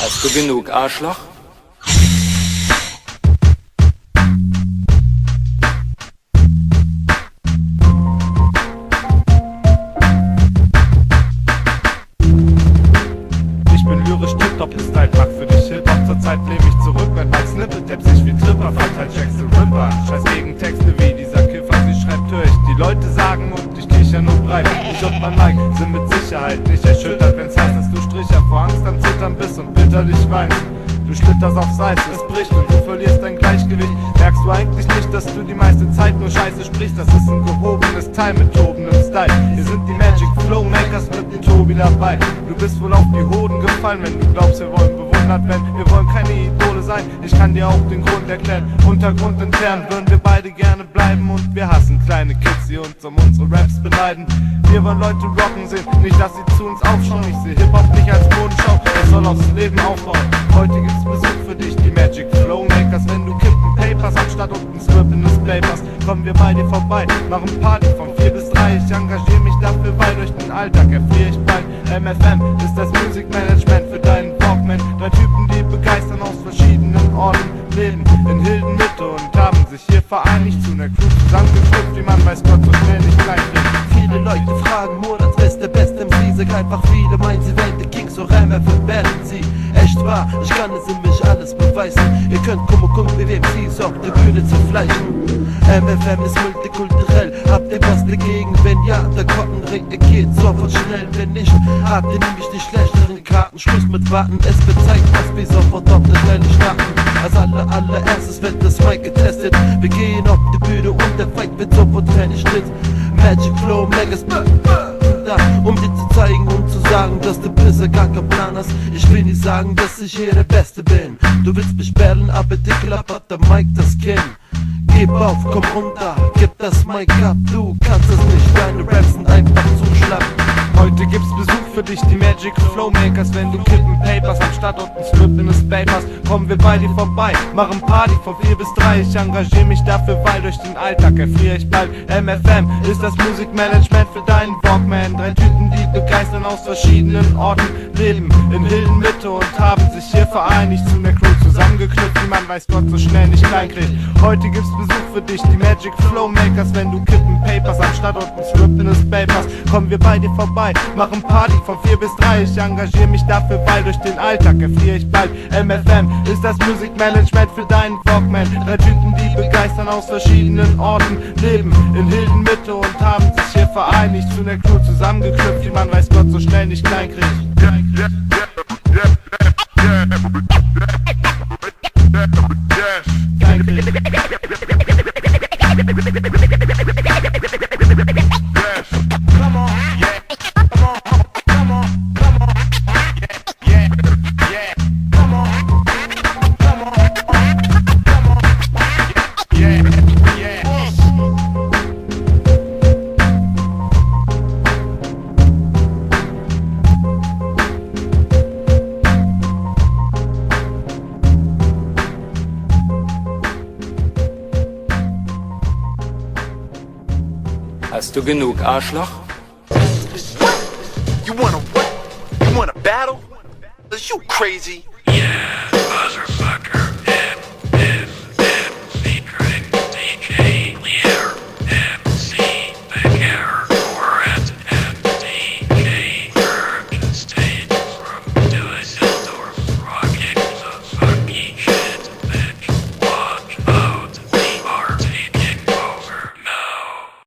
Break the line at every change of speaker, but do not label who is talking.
Hast du genug Arschloch?
Ich bin lyrisch tipptopp, ist halt Macht für dich Hip-Hop. Zurzeit lebe ich zurück, wenn mein Snippet tappt sich wie Tripper. Verteilt Jackson Ripper, scheiß gegen Texte wie dieser Kiffer. Sie schreibt, hör ich die Leute sagen und ich kicher nur breit. Ich und mein Mike sind mit Sicherheit nicht erschüttert, wenn's heißt, dass du Stricher vor Angst am Zittern bist und bitterlich weinst. Du schlitterst aufs Eis, es bricht und du verlierst dein Gleichgewicht. Merkst du eigentlich nicht, dass du die meiste Zeit nur Scheiße sprichst? Das ist ein gehobenes Teil mit tobendem Style. Wir sind die Magic Flow Makers mit dem Tobi dabei. Du bist wohl auf die Hoden gefallen, wenn du glaubst, wir wollen bewundert werden. Wir wollen keine Idole sein, ich kann dir auch den Grund erklären. Untergrund intern würden wir beide gerne bleiben und wir hassen kleine Kids, die uns um unsere Raps beneiden. Wir wollen Leute rocken sehen, nicht dass sie zu uns aufschauen. Ich seh Hip-Hop nicht als Modenschau, es soll aufs Leben aufbauen. Heute gibt's Besuch für dich, die Magic Flow Makers. Wenn du Kippen Papers anstatt unten Scrippenes Papers, kommen wir bei dir vorbei, machen Party von 4 bis 3. Ich engagiere mich dafür, weil durch den Alltag erfriere ich bald. MFM ist das Music Management für deinen Walkman. 3 Typen, die begeistern aus verschiedenen Orten, leben in Hildenmitte und haben sich hier vereinigt zu ner Crew zusammengeknüpft, wie man weiß Gott so schnell nicht klein kriegt.
Viele Leute fragen, Monats, wer ist der beste MC? Sag einfach viele, meinen sie wären die Kings, auch MFM werden sie. Echt wahr, ich kann es in mich alles beweisen. Ihr könnt gucken, wie wir MCs auf der Bühne zerfleischen. MFM ist multikulturell, habt ihr was dagegen? Wenn ja, der Cotton reagiert sofort schnell. Wenn nicht, habt ihr nämlich die schlechteren Karten. Schluss mit Warten, es wird Zeit, dass wir sofort auf der Stelle starten. Als allererstes wird das Mic getestet. Wir gehen auf die Bühne und der Fight wird sofort vernichtet. Magic Flow Makers da, um dir zu zeigen und zu sagen, dass du bisher gar keinen Plan hast. Ich will nicht sagen, dass ich hier der Beste bin. Du willst mich bellen, aber dir klappert der Mic das Kinn. Gib auf, komm runter, gib das Mic ab. Du kannst es nicht, deine Raps sind einfach zu schlapp.
Heute gibt's Besuch für dich, die Magic Flow Makers. Wenn du Kippen Papers anstatt unten Scrippenes Papers, kommen wir bei dir vorbei, machen Party von 4 bis 3. Ich engagiere mich dafür, weil durch den Alltag erfriere ich bald. MFM ist das Musikmanagement für deinen Walkman. 3 Typen, die begeistern aus verschiedenen Orten, leben in Hildenmitte und haben sich hier vereinigt zu ner Crew zusammengeknüpft, wie man weiß Gott so schnell nicht klein kriegt. Heute gibt's Besuch für dich, die Magic Flow Makers. Wenn du Kippen Papers anstatt unten Scriptenes Papers, kommen wir bei dir vorbei, machen Party von 4 bis 3. Ich engagiere mich dafür, weil durch den Alltag erfriere ich bald. MFM ist das Musikmanagement für deinen Walkman. 3 Typen, die begeistern aus verschiedenen Orten, leben in Hildenmitte und haben sich hier vereinigt zu ner Crew zusammengeknüpft, die man weiß Gott so schnell nicht klein kriegt. Klein kriegt.
Hast du genug Arschloch?
You wanna what? You wanna battle? Is you crazy?
Yeah.